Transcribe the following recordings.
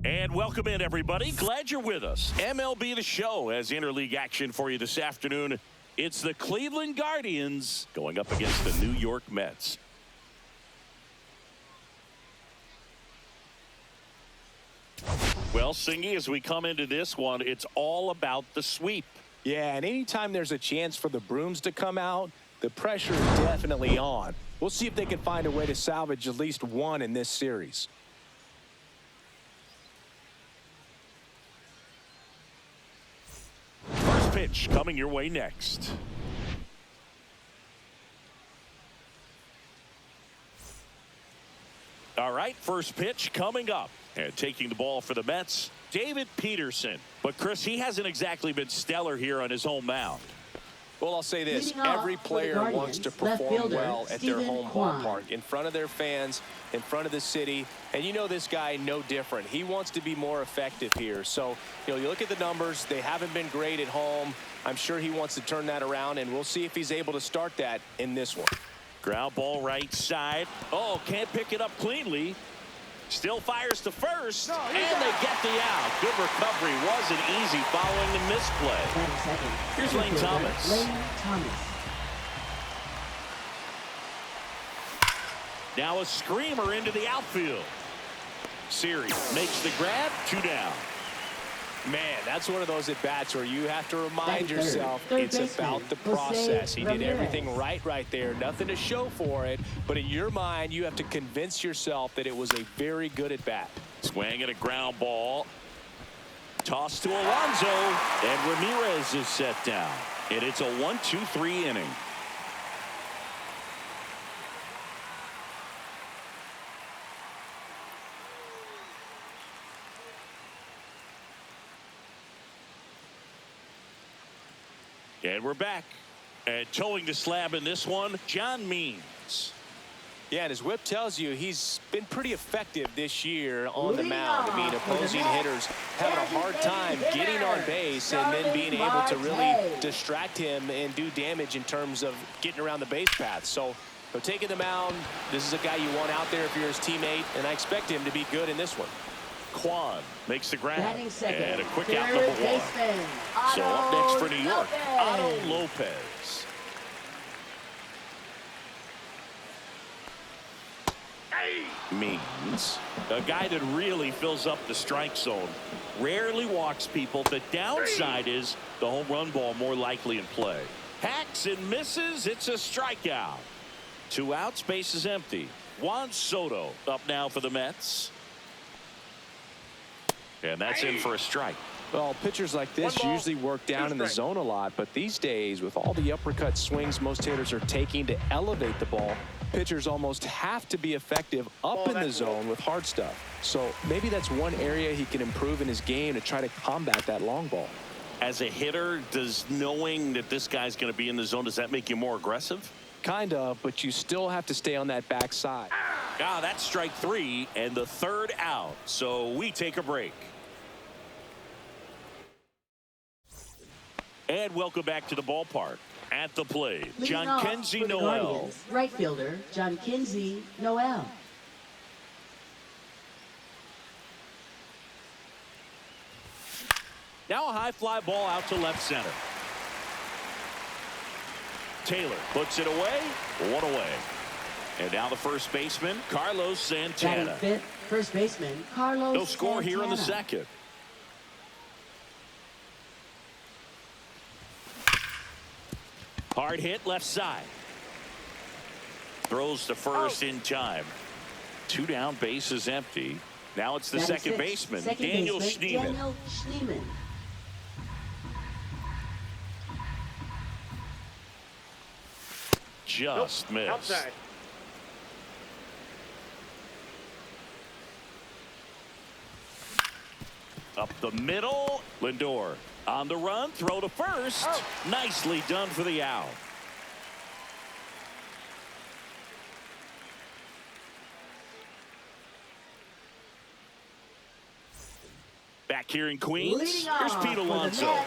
And welcome in, everybody. Glad you're with us. MLB The Show has interleague action for you this afternoon. It's the Cleveland Guardians going up against the New York Mets. Well, Singy, as we come into this one, it's all about the sweep. Yeah, and anytime there's a chance for the brooms to come out, the pressure is definitely on. We'll see if they can find a way to salvage at least one in this series. First pitch coming your way next. All right, first pitch coming up. And taking the ball for the Mets, David Peterson. But, Chris, he hasn't exactly been stellar here on his home mound. Well, I'll say this. Every player wants to perform well at their home ballpark, in front of their fans, in front of the city. And you know this guy no different. He wants to be more effective here. So, you look at the numbers. They haven't been great at home. I'm sure he wants to turn that around, and we'll see if he's able to start that in this one. Ground ball right side. Oh, can't pick it up cleanly. Still fires to first, and they get the out. Good recovery. Wasn't easy following the misplay. Here's Lane Thomas. Now a screamer into the outfield. Siri makes the grab, 2 down. Man, that's one of those at-bats where you have to remind yourself it's about the process. He did everything right there. Nothing to show for it. But in your mind, you have to convince yourself that it was a very good at-bat. Swing and a ground ball. Toss to Alonso. And Ramirez is set down. And it's a 1-2-3 inning. And we're back. And towing the slab in this one, John Means. Yeah, and his whip tells you he's been pretty effective this year on the mound. I mean, opposing hitters having a hard time getting on base and then being able to really distract him and do damage in terms of getting around the base path. So taking the mound, this is a guy you want out there if you're his teammate, and I expect him to be good in this one. Kwan makes the grab, and a quick out number 1. So up next for New York, Otto Lopez. Means a guy that really fills up the strike zone. Rarely walks people. The downside is the home run ball more likely in play. Hacks and misses. It's a strikeout. 2 outs, base is empty. Juan Soto up now for the Mets. And that's in for a strike. Well, pitchers like this usually work down in the zone a lot, but these days, with all the uppercut swings most hitters are taking to elevate the ball, pitchers almost have to be effective up in the zone with hard stuff. So maybe that's one area he can improve in his game to try to combat that long ball. As a hitter, does knowing that this guy's going to be in the zone, does that make you more aggressive? Kind of, but you still have to stay on that backside. That's strike 3 and the 3rd out. So we take a break. And welcome back to the ballpark. At the plate, Jhonkensy Noel. Right fielder, Jhonkensy Noel. Now a high fly ball out to left center. Taylor puts it away, 1 away. And now the first baseman, Carlos Santana. Fifth, first baseman, Carlos No score Santana. here in the 2nd. Hard hit left side. Throws to first in time. 2 down, base is empty. Now it's the second baseman, Daniel Schneemann. Just missed. Outside. Up the middle, Lindor on the run, throw to first. Nicely done for the out. Back here in Queens, here's Pete Alonso.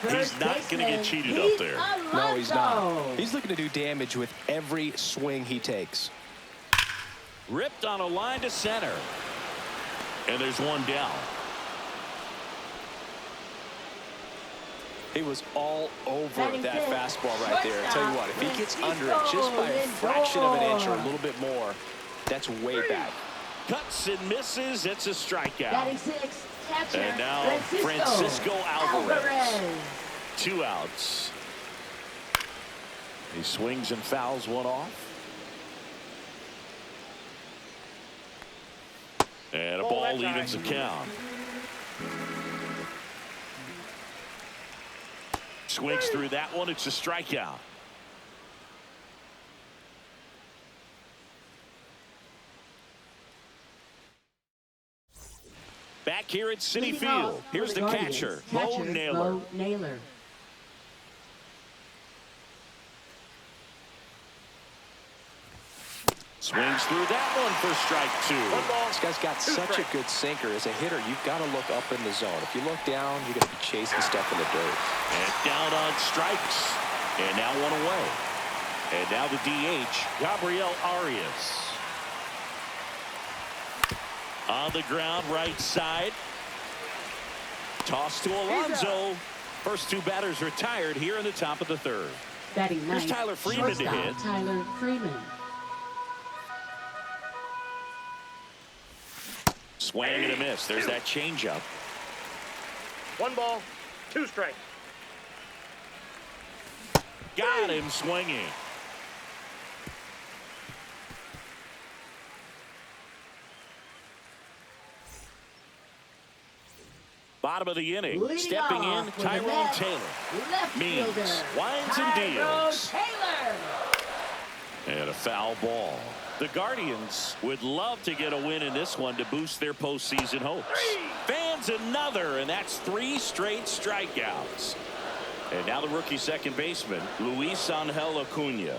He's not going to get cheated up there. No, he's not. He's looking to do damage with every swing he takes. Ripped on a line to center. And there's one down. He was all over that fastball right there. I tell you what, if he gets under it just by a fraction of an inch or a little bit more, that's way back. Cuts and misses. It's a strikeout. Batting six, catcher, And now Francisco Alvarez. 2 outs. He swings and fouls one off. And a ball evens the count. Swings through that one. It's a strikeout. Back here at Citi Field. Here's the catcher, Bo Naylor. Swings through that one for strike 2. This guy's got such a good sinker. As a hitter, you've got to look up in the zone. If you look down, you're going to be chasing stuff in the dirt. And down on strikes. And now one away. And now the DH, Gabriel Arias. On the ground, right side. Toss to Alonso. First 2 batters retired here in the top of the 3rd. Batting Here's ninth, Tyler Freeman to hit. Tyler Freeman. Swing and a miss. There's that changeup. 1 ball, 2 strikes. Got him swinging. Bottom of the inning. Leading Stepping in, off with Tyrone left Taylor. Means, fielder, winds and Tyrone deals. Taylor. And a foul ball. The Guardians would love to get a win in this one to boost their postseason hopes. Fans another, and that's 3 straight strikeouts. And now the rookie second baseman, Luis Angel Acuna.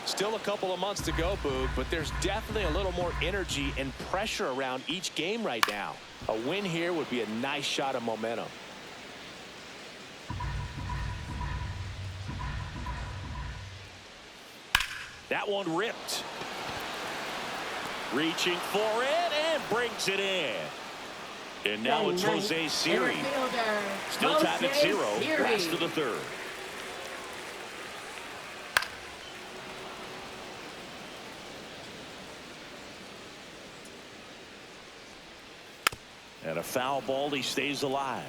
Still a couple of months to go, Boog, but there's definitely a little more energy and pressure around each game right now. A win here would be a nice shot of momentum. That one ripped. Reaching for it and brings it in. And now it's Jose Siri. Still tied at 0. Last of the 3rd. And a foul ball. He stays alive.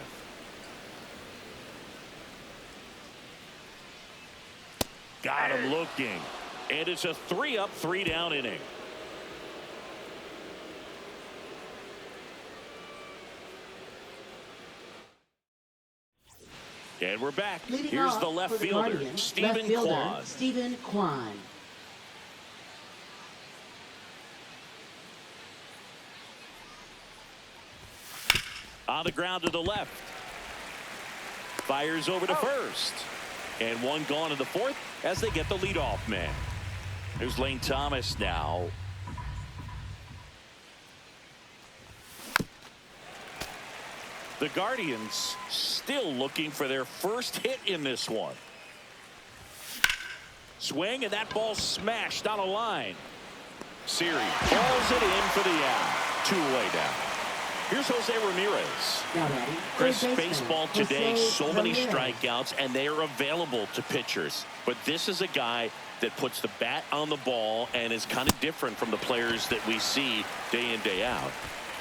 Got him looking. And it's a 3-up, 3-down inning. And we're back. Here's the left fielder, Stephen Kwan. Stephen Kwan. On the ground to the left. Fires over to first. And one gone in the 4th as they get the leadoff man. There's Lane Thomas now. The Guardians still looking for their first hit in this one. Swing, and that ball smashed on a line. Siri calls it in for the out. 2 away now. Here's Jose Ramirez. Chris, baseball today, so many strikeouts, and they are available to pitchers. But this is a guy that puts the bat on the ball and is kind of different from the players that we see day in, day out.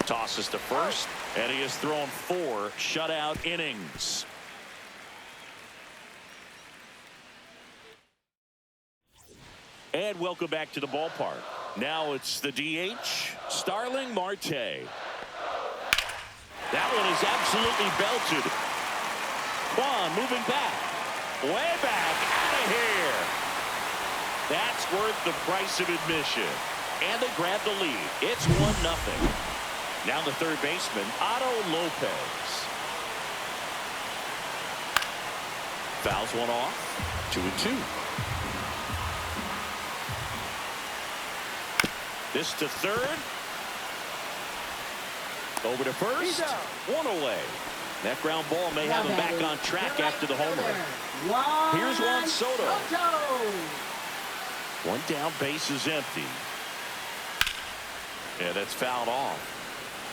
Tosses to first, and he has thrown 4 shutout innings. And welcome back to the ballpark. Now it's the DH, Starling Marte. That one is absolutely belted. Kwan moving back. Way back. Out of here. That's worth the price of admission. And they grab the lead. It's 1-0. Now the third baseman, Otto Lopez. Fouls one off. 2-2. This to third. Over to first. 1 away. That ground ball may have him back on track after the home run. Here's Juan Soto. 1 down, base is empty. Yeah, that's fouled off.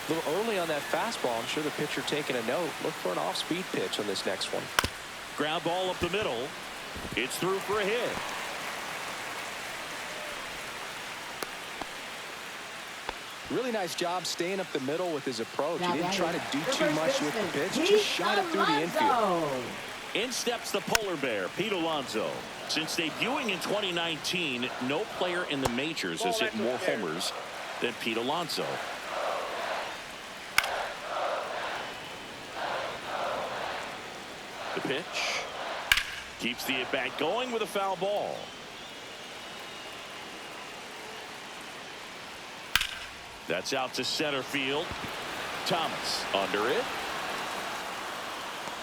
A little early on that fastball. I'm sure the pitcher taking a note. Look for an off-speed pitch on this next one. Ground ball up the middle. It's through for a hit. Really nice job staying up the middle with his approach. Now He didn't try to do the too first much with the baseman, pitch. Pete Just shot it through the infield. Alonso. In steps the polar bear, Pete Alonso. Since debuting in 2019, no player in the majors has hit more homers than Pete Alonso. The pitch keeps the at-bat going with a foul ball. That's out to center field. Thomas under it.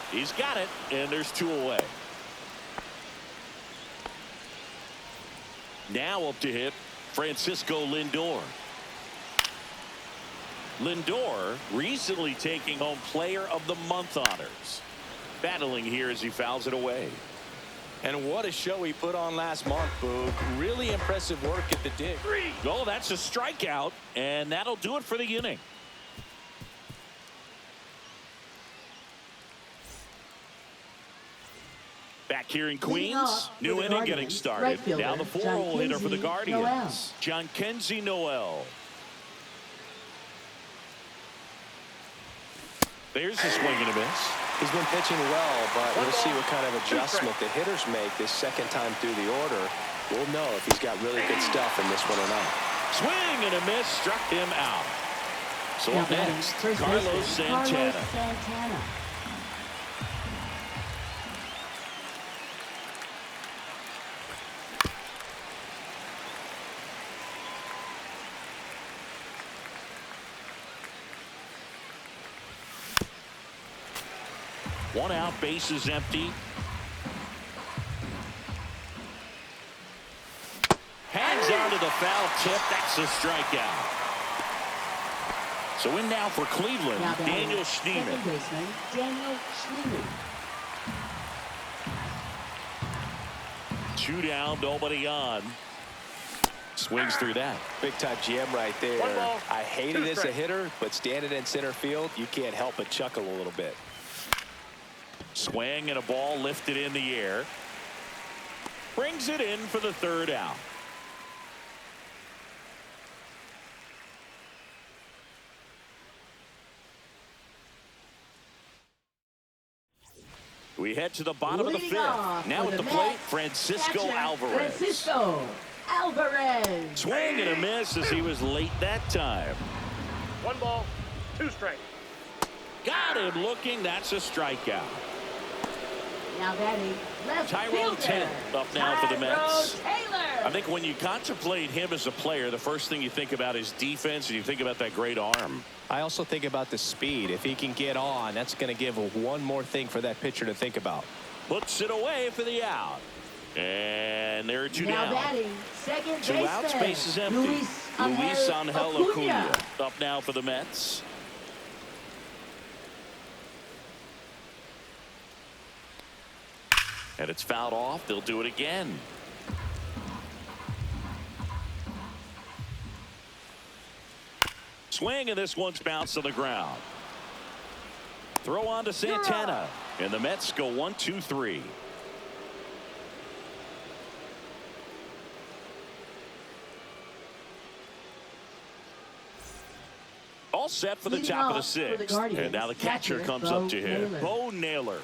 He's got it, and there's 2 away. Now up to hit Francisco Lindor. Lindor recently taking home Player of the Month honors. Battling here as he fouls it away. And what a show he put on last month, Boog. Really impressive work at the dig. Oh, that's a strikeout, and that'll do it for the inning. Back here in Queens, new inning getting started. Now the 4-hole hitter for the Guardians, Jhonkensy Noel. There's a swing and a miss. He's been pitching well, but we'll see what kind of adjustment the hitters make this second time through the order. We'll know if he's got really good stuff in this one or not. Swing and a miss, struck him out. So Now up batting next, first Carlos baseman, Santana. Carlos Santana. One out, base is empty. Hands onto the foul tip. That's a strikeout. So in now for Cleveland, Now batting Daniel Schneemann. second baseman, Daniel Schneemann. 2 down, nobody on. Swings through that. Big time GM right there. 1 ball, I hate 2 it as a strikes. hitter, but standing in center field, you can't help but chuckle a little bit. Swing and a ball lifted in the air. Brings it in for the 3rd out. We head to the bottom of the Leading 5th. off Now for at the the plate, Mets, Francisco catcher, Alvarez. Francisco Alvarez. Swing and a miss as he was late that time. 1 ball, 2 strikes. Got him looking. That's a strikeout. Now batting left Tyrone fielder, Taylor up now for the Mets. Tyrone Taylor. I think when you contemplate him as a player, the first thing you think about is defense, and you think about that great arm. I also think about the speed. If he can get on, that's going to give one more thing for that pitcher to think about. Puts it away for the out. And there are 2 Now down. batting second 2 baseman, outs, base is empty. Luis Angel Acuna. Acuna up now for the Mets. And it's fouled off. They'll do it again. Swing, and this one's bounced on the ground. Throw on to Santana. And the Mets go 1, 2, 3. All set for the Leading top of the off for the 6th. Guardians, And now the catcher catcher, comes Bo up to him. Naylor. Bo Naylor.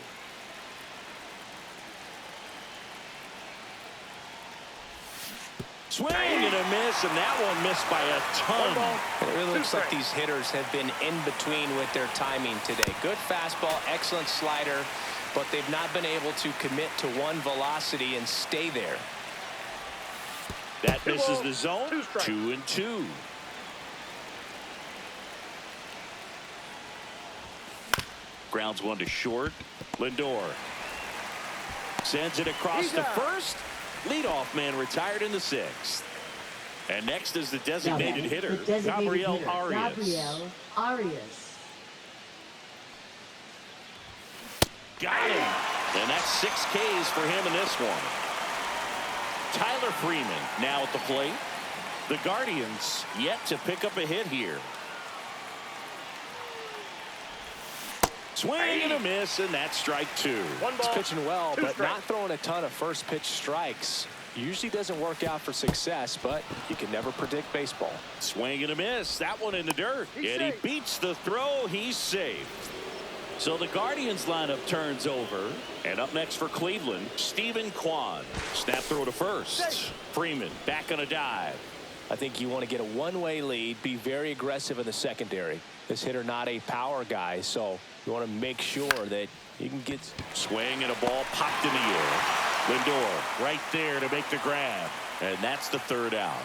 Swing and a miss, and that one missed by a 1 ton. ball, It really 2 looks like strikes. these hitters have been in between with their timing today. Good fastball, excellent slider, but they've not been able to commit to one velocity and stay there. That 2 misses balls, the zone. 2 strikes. 2 and 2. Grounds one to short. Lindor sends it across He's to out. first. Leadoff man retired in the 6th. And next is the Now designated batting, hitter, the designated Gabriel hitter, Arias. Gabriel Arias. Got him. And that's 6 Ks for him in this one. Tyler Freeman now at the plate. The Guardians yet to pick up a hit here. Swing and a miss, and that's strike two. One He's ball, pitching well, two but strikes. not throwing a ton of first pitch strikes. Usually doesn't work out for success, but you can never predict baseball. Swing and a miss. That one in the dirt. He's And he safe. beats the throw. He's safe. So the Guardians lineup turns over. And up next for Cleveland, Stephen Kwan. Snap throw to first. Freeman back on a dive. I think you want to get a one-way lead, be very aggressive in the secondary. This hitter not a power guy, so you want to make sure that you can get. Swing and a ball popped in the air. Lindor right there to make the grab. And that's the third out.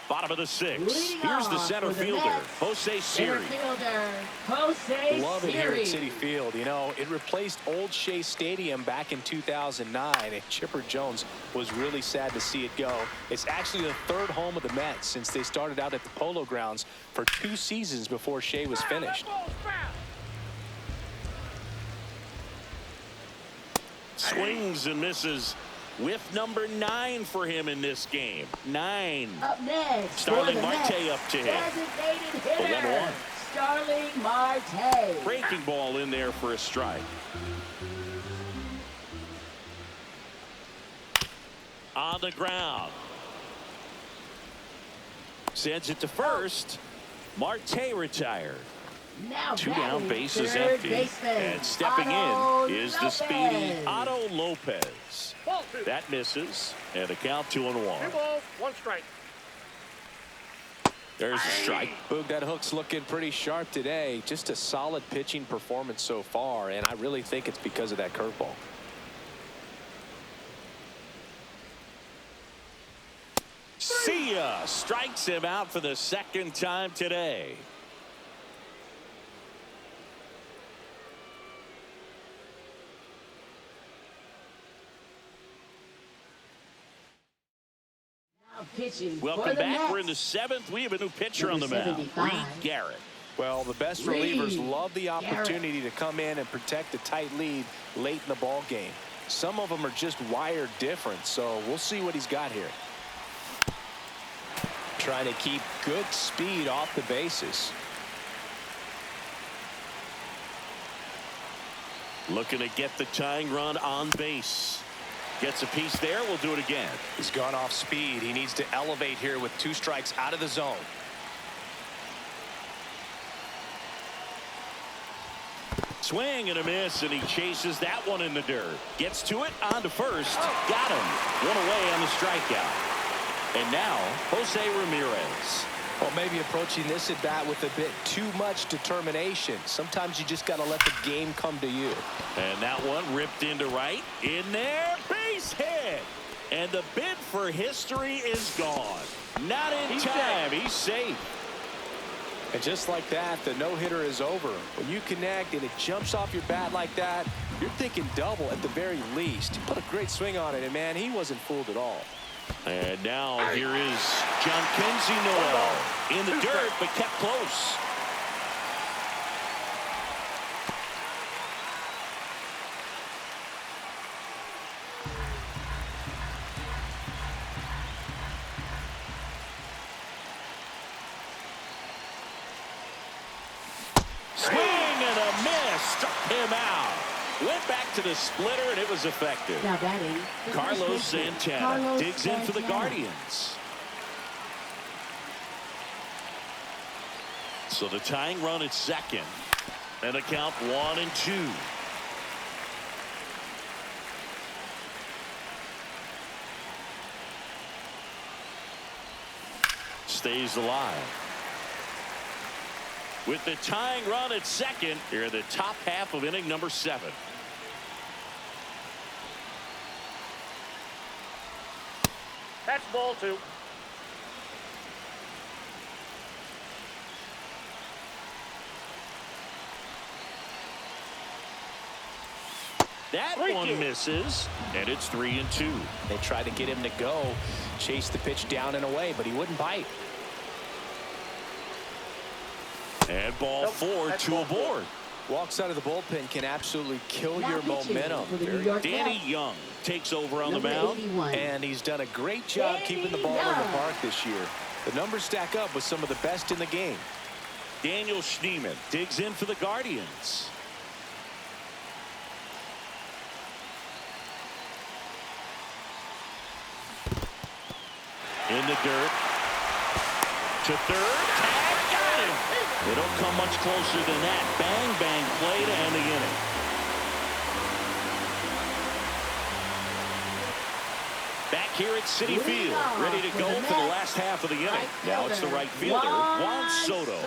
Bottom of the sixth. Leading Here's the off center for the fielder, Mets, Jose Center Siri. fielder, Jose Love it here at Siri. Citi Field. You know, it replaced Old Shea Stadium back in 2009, and Chipper Jones was really sad to see it go. It's actually the third home of the Mets since they started out at the Polo Grounds for 2 seasons before Shea was finished. Swings and misses with number 9 for him in this game. 9. Up next, Starling for the Marte Mets, up to him. designated The hitter, 1-1. Starling Marte. Breaking ball in there for a strike. On the ground. Sends it to first. Marte retired. Now 2 down, batting, bases third empty. baseman, And stepping Otto in is the Lopez. speedy Otto Lopez. Ball two. That misses. And a count 2-1. 2 balls, 1 strike. There's a strike. Boog, that hook's looking pretty sharp today. Just a solid pitching performance so far, and I really think it's because of that curveball. See ya. Strikes him out for the second time today. Now pitching for Welcome the back. Mets. We're in the 7th. We have a new pitcher on the Number mound. 75. Reed Garrett. Well, the best Reed relievers love the Garrett. opportunity to come in and protect a tight lead late in the ball game. Some of them are just wired different, so we'll see what he's got here. Trying to keep good speed off the bases. Looking to get the tying run on base. Gets a piece there. We'll do it again. He's gone off speed. He needs to elevate here with 2 strikes out of the zone. Swing and a miss, and he chases that one in the dirt. Gets to it, on to first. Got him. 1 away on the strikeout. And now, Jose Ramirez. Well, maybe approaching this at bat with a bit too much determination. Sometimes you just got to let the game come to you. And that one ripped into right. In there, base hit. And the bid for history is gone. Not in time. He's safe. And just like that, the no-hitter is over. When you connect and it jumps off your bat like that, you're thinking double at the very least. He put a great swing on it, and man, he wasn't fooled at all. And now here is John Kenzie Noel in the dirt, but kept close. Swing and a miss. Struck him out. Went back to the splitter, and it was effective. Now batting, the first Carlos baseman, Santana Carlos digs in for the Santana. Guardians. So the tying run at second. And a count 1-2. Stays alive. With the tying run at second, here are the top half of inning number 7. That's ball 2. That one misses, and it's 3-2. They tried to get him to go, chase the pitch down and away, but he wouldn't bite. And ball Nope, 4, that's 2 ball 4. aboard. Walks out of the bullpen can absolutely kill Now your pitching momentum. for the New York Danny Mets, Young takes over on the number mound. 81. And he's done a great job Danny keeping the ball in the Young. park this year. The numbers stack up with some of the best in the game. Daniel Schneemann digs in for the Guardians. In the dirt. To third. Tag, got him. They don't come much closer than that. Bang, bang play to end the inning. Back here at Citi Field, ready to go for the last half of the inning. Now it's the right fielder, Juan Soto.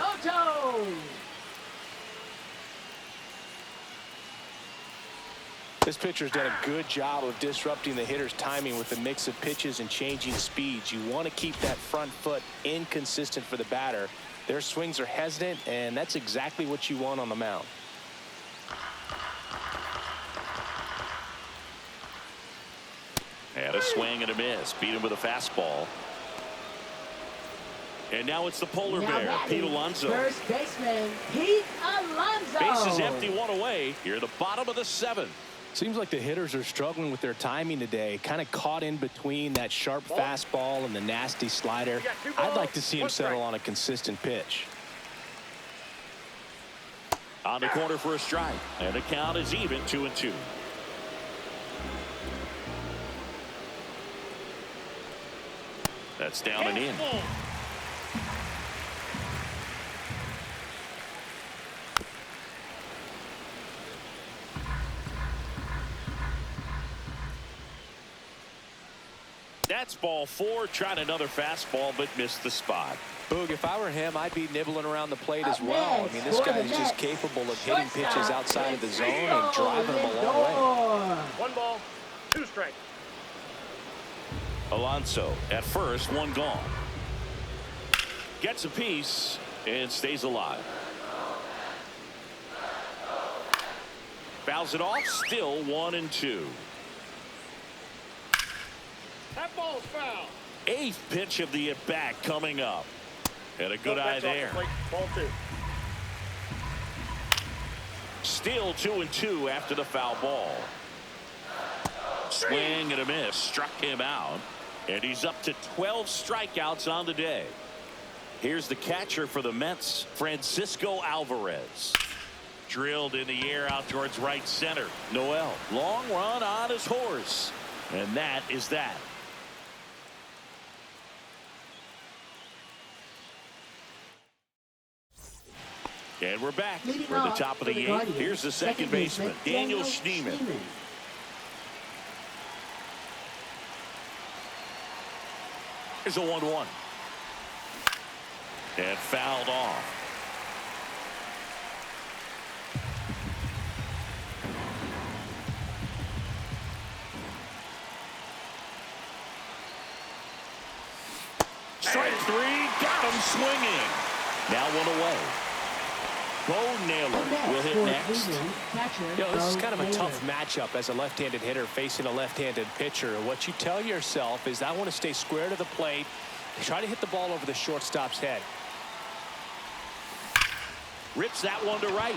This pitcher's done a good job of disrupting the hitter's timing with the mix of pitches and changing speeds. You want to keep that front foot inconsistent for the batter. Their swings are hesitant, and that's exactly what you want on the mound. And a swing and a miss. Beat him with a fastball. And now it's the polar bear, Pete Alonso. First baseman, Pete Alonso. Base is empty, one away. Here, the bottom of the seventh. Seems like the hitters are struggling with their timing today. Kind of caught in between that sharp fastball and the nasty slider. I'd like to see him settle on a consistent pitch. On the corner for a strike. And the count is even, 2-2. That's down and in. That's ball 4. Tried another fastball, but missed the spot. Boog, if I were him, I'd be nibbling around the plate as Up well. I next mean, this for the guy's just Mets, capable of hitting pitches shortstop, outside of the zone Francisco and driving them a long way. Lindor. 1 ball, 2 strikes. Alonso at first, one gone. Gets a piece and stays alive. Fouls it off, still 1-2. That ball's foul. 8th pitch of the at-bat coming up. And a good eye there. Ball 2. Still 2-2 after the foul ball. Swing and a miss. Struck him out. And he's up to 12 strikeouts on the day. Here's the catcher for the Mets, Francisco Alvarez. Drilled in the air out towards right center. Noel, long run on his horse. And that is that. And we're back Leading for the off top of for the the 8th. Guardians, Here's the second baseman, Daniel Schneemann. Here's a 1-1. And fouled off. Strike 3, got him swinging. Now 1 away. Bo Naylor will hit next. This is kind of a tough matchup as a left-handed hitter facing a left-handed pitcher. What you tell yourself is, I want to stay square to the plate, try to hit the ball over the shortstop's head. Rips that one to right.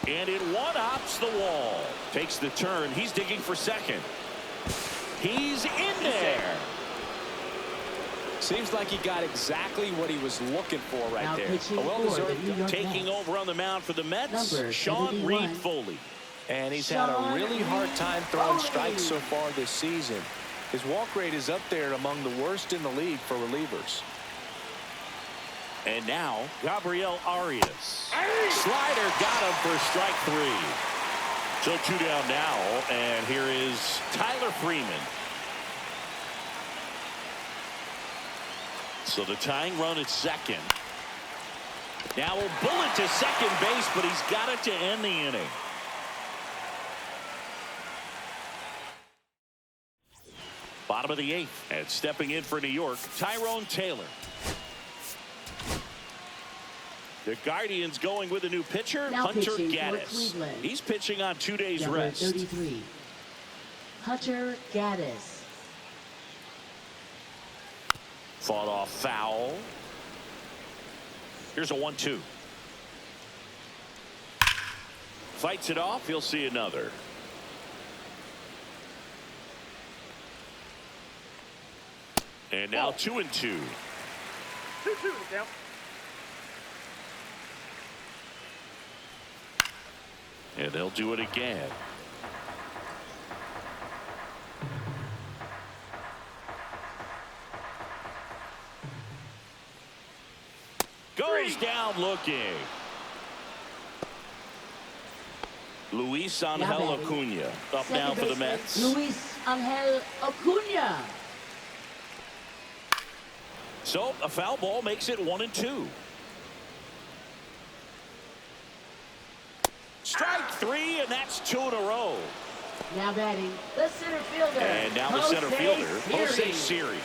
And it one-hops the wall. Takes the turn. He's digging for second. He's in there. Seems like he got exactly what he was looking for right Now there. pitching A well-deserved. for the New York Taking Mets, over on the mound for the Mets, number Sean 71. Reed Foley. And he's had a really hard time throwing strikes so far this season. His walk rate is up there among the worst in the league for relievers. And now, Gabriel Arias. Slider got him for strike 3. So 2 down now, and here is Tyler Freeman. So the tying run at second. Now a bullet to second base, but he's got it to end the inning. Bottom of the 8th, and stepping in for New York, Tyrone Taylor. The Guardians going with a new pitcher, now Hunter pitching for Gaddis. Cleveland, He's pitching on 2 days number rest. 33, Hunter Gaddis. Fought off foul. Here's a 1-2. Fights it off. He'll see another. And now 2-2. 2-2 to count. And they'll do it again. Goes down looking. Luis Angel Acuna up now for the Mets. Luis Angel Acuna. So a foul ball makes it 1-2. Strike three, and that's 2 in a row. Now batting the center fielder. And now the center fielder, Jose Siri.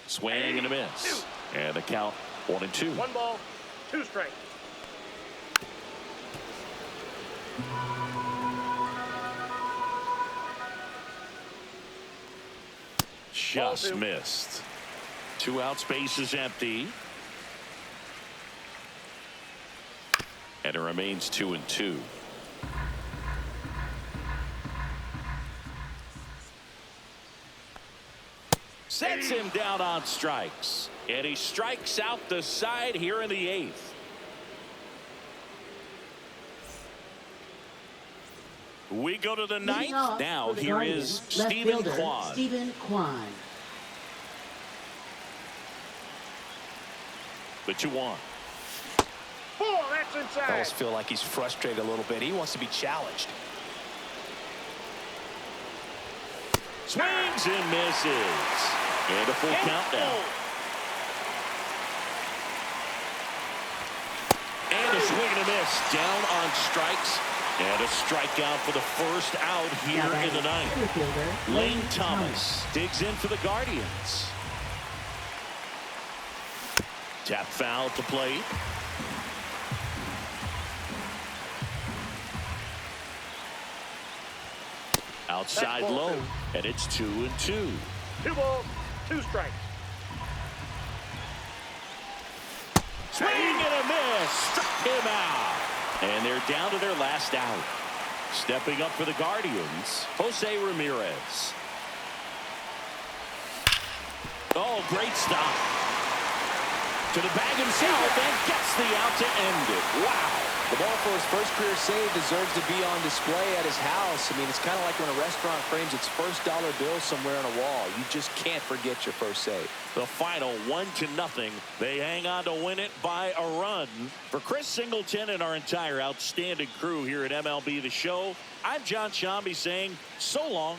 Swing and a miss. And the count 1-2. 1 ball, 2 strikes. Just missed. 2 outs, base is empty. And it remains 2-2. Sets him down on strikes. And he strikes out the side here in the 8th. We go to the 9th. Now here is Stephen Kwan. Stephen Kwan. The 2-1. Oh, that's inside. I almost feel like he's frustrated a little bit. He wants to be challenged. Swings and misses. And a full count now. And a swing and a miss. Down on strikes. And a strikeout for the first out here in the 9th. Lane Thomas digs in for the Guardians. Tap foul to plate. Outside low. And it's 2-2. 2 balls, 2 strikes. Swing and a miss. Struck him out. And they're down to their last out. Stepping up for the Guardians, Jose Ramirez. Oh, great stop. To the bag himself and gets the out to end it. Wow. The ball for his first career save deserves to be on display at his house. I mean, it's kind of like when a restaurant frames its first dollar bill somewhere on a wall. You just can't forget your first save. The final 1-0. They hang on to win it by a run. For Chris Singleton and our entire outstanding crew here at MLB The Show, I'm John Shambi saying so long.